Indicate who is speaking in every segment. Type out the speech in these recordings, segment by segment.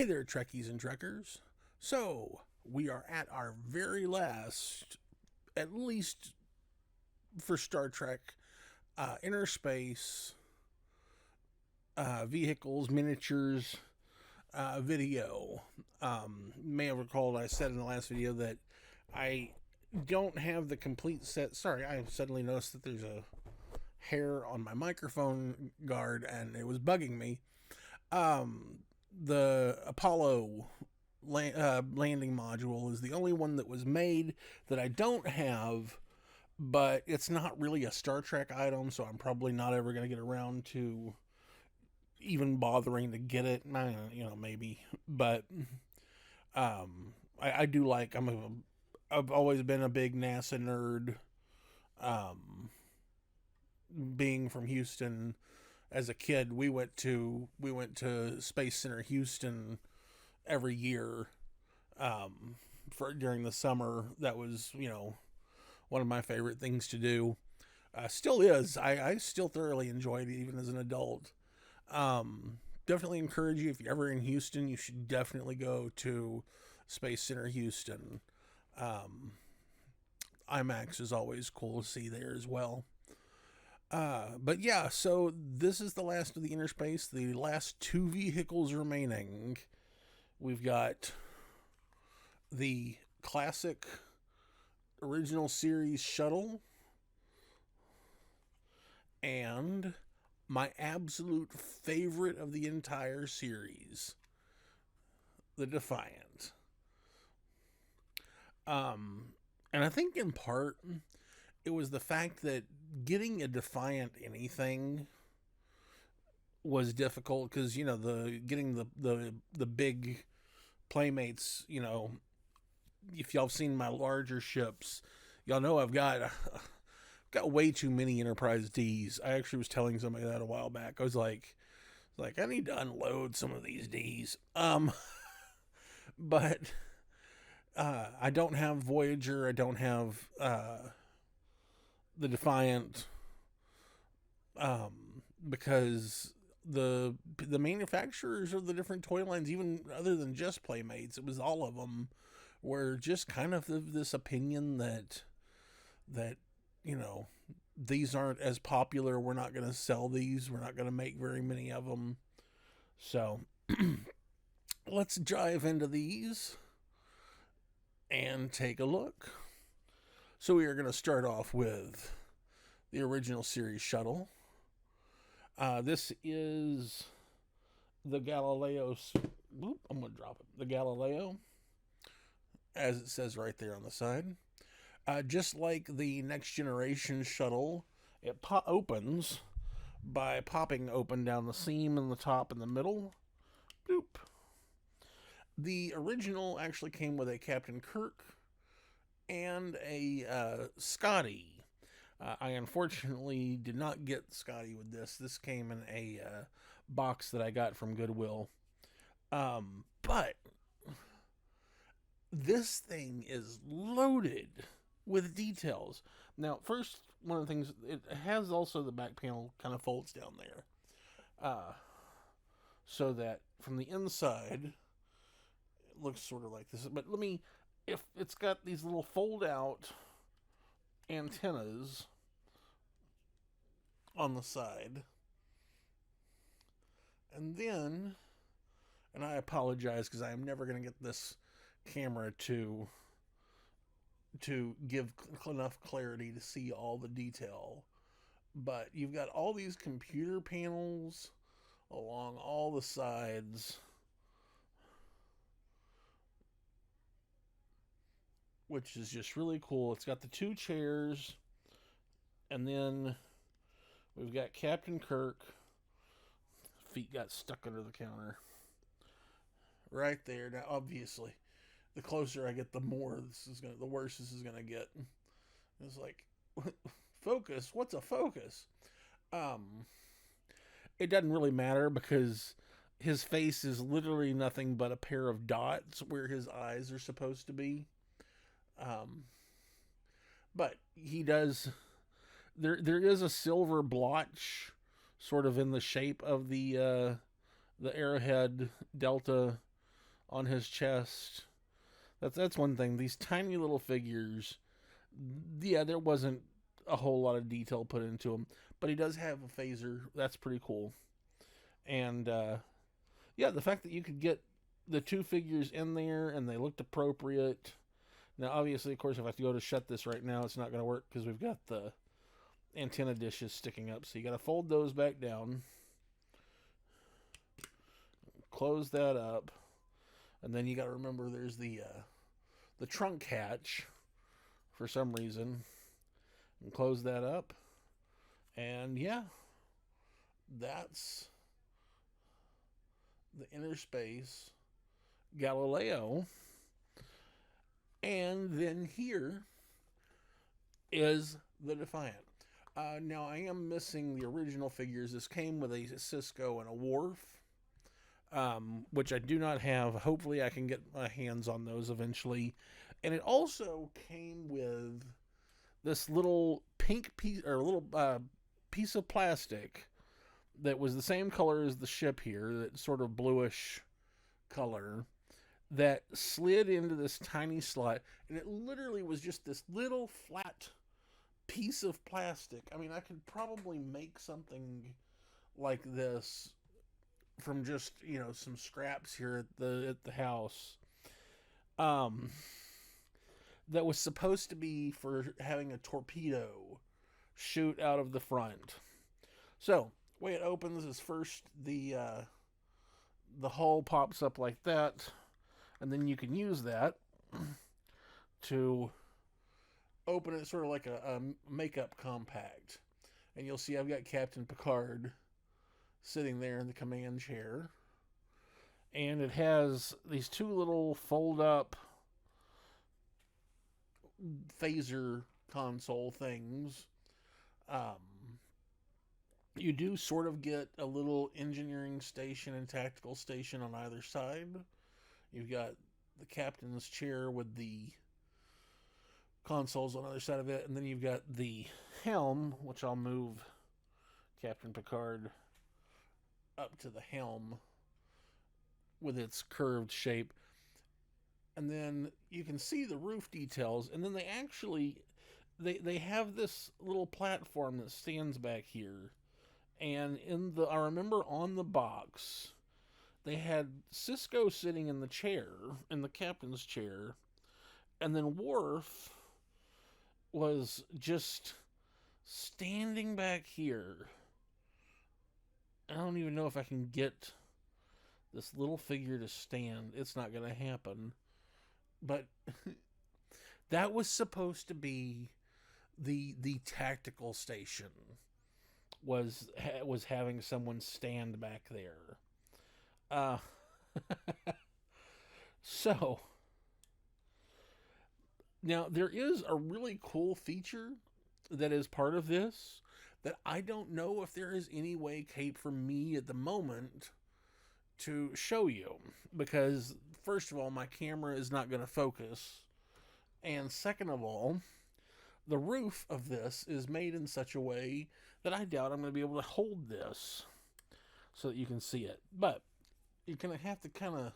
Speaker 1: Hey there, Trekkies and Trekkers. So, we are at our very last, at least for Star Trek, Innerspace, vehicles, miniatures, video. May have recalled I said in the last video that I don't have the complete set. Sorry, I suddenly noticed that there's a hair on my microphone guard and it was bugging me. The Apollo landing module is the only one that was made that I don't have, but it's not really a Star Trek item, so I'm probably not ever going to get around to even bothering to get it. Maybe, but I do like. I've always been a big NASA nerd. Being from Houston, as a kid, we went to Space Center Houston every year for during the summer. That was one of my favorite things to do. Still is. I still thoroughly enjoyed it even as an adult. Definitely encourage you, if you're ever in Houston, you should definitely go to Space Center Houston. IMAX is always cool to see there as well. But yeah, so this is the last of the Innerspace, the last two vehicles remaining. We've got the classic original series shuttle and my absolute favorite of the entire series, the Defiant. And I think in part it was the fact that getting a Defiant anything was difficult because getting the big Playmates, if y'all have seen my larger ships, y'all know I've got way too many Enterprise D's. I actually was telling somebody that a while back. I was like I need to unload some of these D's. But I don't have Voyager. I don't have the Defiant, because the manufacturers of the different toy lines, even other than just Playmates, it was all of them, were just kind of this opinion that these aren't as popular. We're not going to sell these. We're not going to make very many of them. So let's dive into these and take a look. So we are going to start off with the original series shuttle. This is the Galileo. I'm going to drop it. The Galileo, as it says right there on the side. Just like the Next Generation shuttle, it opens by popping open down the seam in the top and the middle. Boop. The original actually came with a Captain Kirk and a Scotty. I unfortunately did not get Scotty with this. This came in a box that I got from Goodwill. But this thing is loaded with details. Now, first, one of the things, it has also the back panel kind of folds down there. So that from the inside, it looks sort of like this. But if it's got these little fold out antennas on the side. And then, and I apologize because I am never going to get this camera to give enough clarity to see all the detail. But you've got all these computer panels along all the sides, which is just really cool. It's got the two chairs, and then we've got Captain Kirk. Feet got stuck under the counter. Right there. Now, obviously, the closer I get, the worse this is gonna get. It's like, focus. What's a focus? It doesn't really matter because his face is literally nothing but a pair of dots where his eyes are supposed to be. But he does. There is a silver blotch, sort of in the shape of the Arrowhead Delta on his chest. That's one thing. These tiny little figures, yeah, there wasn't a whole lot of detail put into him, but he does have a phaser. That's pretty cool. And yeah, the fact that you could get the two figures in there and they looked appropriate. Now, obviously, of course, if I have to go to shut this right now, it's not going to work because we've got the antenna dishes sticking up. So you got to fold those back down, close that up, and then you got to remember there's the trunk hatch for some reason, and close that up. And yeah, that's the Innerspace Galileo. And then here is the Defiant. Now, I am missing the original figures. This came with a Cisco and a Worf, which I do not have. Hopefully, I can get my hands on those eventually. And it also came with this little pink piece, or little piece of plastic that was the same color as the ship here, that sort of bluish color, that slid into this tiny slot, and it literally was just this little flat piece of plastic. I mean, I could probably make something like this from just, some scraps here at the house. That was supposed to be for having a torpedo shoot out of the front. So, the way it opens is first the hull pops up like that, and then you can use that to open it sort of like a makeup compact. And you'll see I've got Captain Picard sitting there in the command chair. And it has these two little fold-up phaser console things. You do sort of get a little engineering station and tactical station on either side. You've got the captain's chair with the consoles on the other side of it, and then you've got the helm, which I'll move Captain Picard up to the helm with its curved shape. And then you can see the roof details, and then they have this little platform that stands back here. And I remember on the box, they had Cisco sitting in the chair, in the captain's chair, and then Worf was just standing back here. I don't even know if I can get this little figure to stand. It's not going to happen. But that was supposed to be the tactical station, was having someone stand back there. So now there is a really cool feature that is part of this that I don't know if there is any way, Kate, for me at the moment to show you, because first of all, my camera is not going to focus, and second of all, the roof of this is made in such a way that I doubt I'm going to be able to hold this so that you can see it. But you're going to have to kind of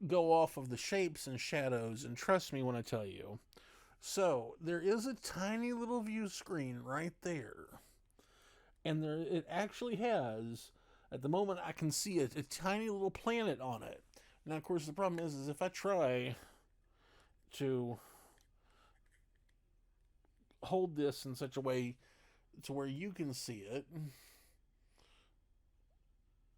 Speaker 1: go off of the shapes and shadows, and trust me when I tell you. So there is a tiny little view screen right there, and it actually has, at the moment I can see it, a tiny little planet on it. Now, of course, the problem is if I try to hold this in such a way to where you can see it,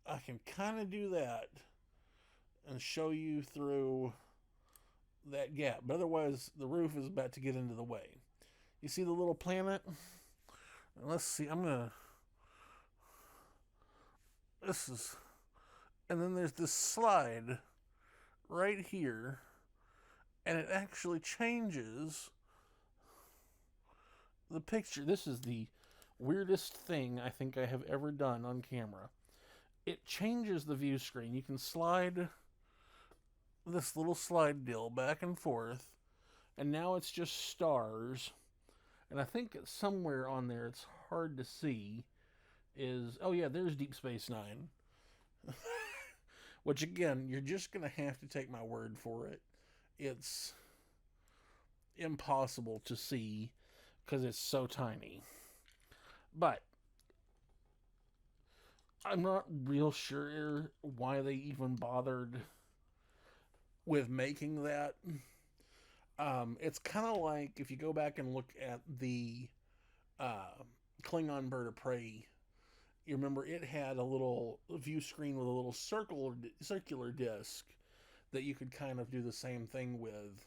Speaker 1: I can kind of do that and show you through that gap, but otherwise the roof is about to get into the way. You see the little planet? Let's see, and then there's this slide right here, and it actually changes the picture. This is the weirdest thing I think I have ever done on camera. It changes the view screen. You can slide this little slide deal back and forth, and now it's just stars. And I think somewhere on there, it's hard to see, oh yeah, there's Deep Space Nine. which again, you're just going to have to take my word for it. It's impossible to see because it's so tiny. But I'm not real sure why they even bothered with making that. It's kind of like if you go back and look at the uh, Klingon Bird of Prey. You remember it had a little view screen with a little circular disc that you could kind of do the same thing with,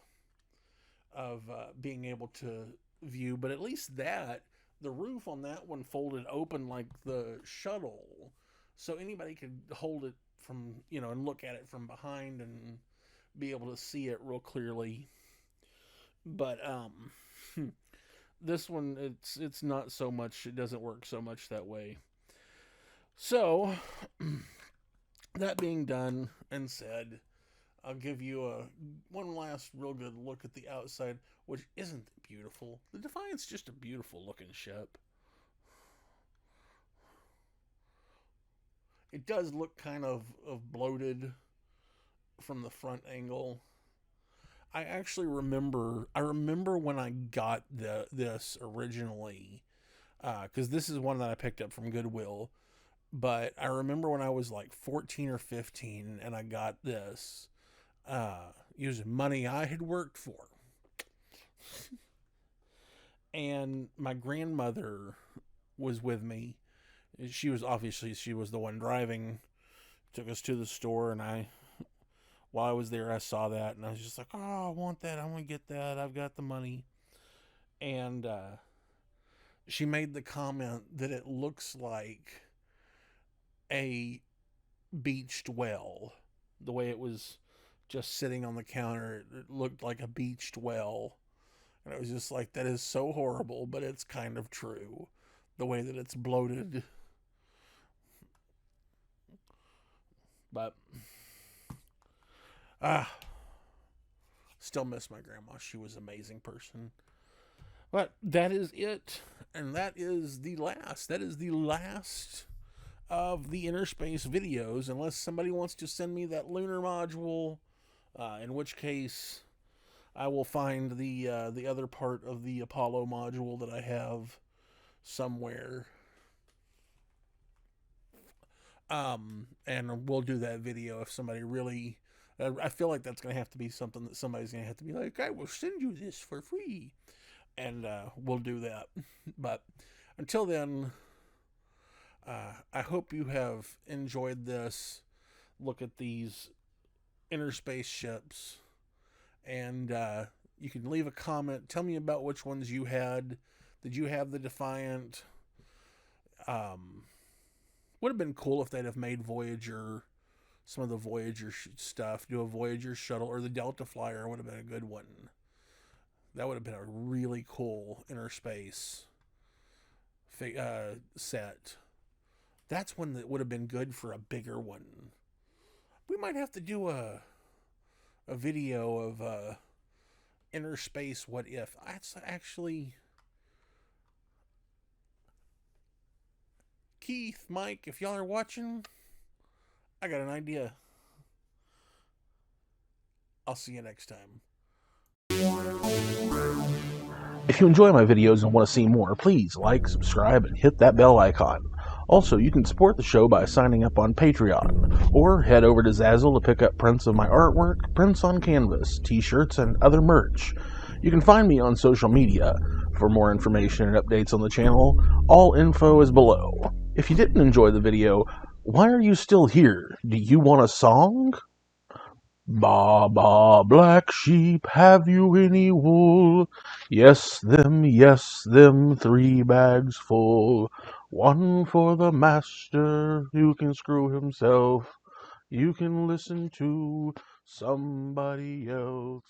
Speaker 1: of being able to view. But at least that, the roof on that one folded open like the shuttle, so anybody could hold it from, and look at it from behind and be able to see it real clearly. But this one, it's not so much. It doesn't work so much that way. So that being done and said, I'll give you one last real good look at the outside, which isn't beautiful. The Defiant's just a beautiful looking ship. It does look kind of bloated from the front angle. I actually remember when I got this originally, because this is one that I picked up from Goodwill. But I remember when I was like 14 or 15 and I got this, using money I had worked for. And my grandmother was with me. She was the one driving, took us to the store, and while I was there, I saw that, and I was just like, oh, I want that, I want to get that, I've got the money. And she made the comment that it looks like a beached well. The way it was just sitting on the counter, it looked like a beached well. And it was just like, that is so horrible, but it's kind of true. The way that it's bloated. But still miss my grandma. She was an amazing person. But that is it. And that is the last of the Innerspace videos, unless somebody wants to send me that lunar module, in which case I will find the other part of the Apollo module that I have somewhere, and we'll do that video if somebody really. I feel like that's going to have to be something that somebody's going to have to be like, I will send you this for free, and we'll do that. But until then, I hope you have enjoyed this look at these Innerspace ships. And you can leave a comment. Tell me about which ones you had. Did you have the Defiant? Would have been cool if they'd have made Voyager, some of the Voyager stuff. Do a Voyager shuttle, or the Delta Flyer would have been a good one. That would have been a really cool Innerspace set. That's one that would have been good for a bigger one. We might have to do a video of Innerspace What If. That's actually, Keith, Mike, if y'all are watching, I got an idea. I'll see you next time.
Speaker 2: If you enjoy my videos and want to see more, please like, subscribe, and hit that bell icon. Also, you can support the show by signing up on Patreon, or head over to Zazzle to pick up prints of my artwork, prints on canvas, t-shirts, and other merch. You can find me on social media. For more information and updates on the channel, all info is below. If you didn't enjoy the video, why are you still here? Do you want a song? Ba, ba, black sheep, have you any wool? Yes, them, 3 bags full. One for the master, who can screw himself. You can listen to somebody else.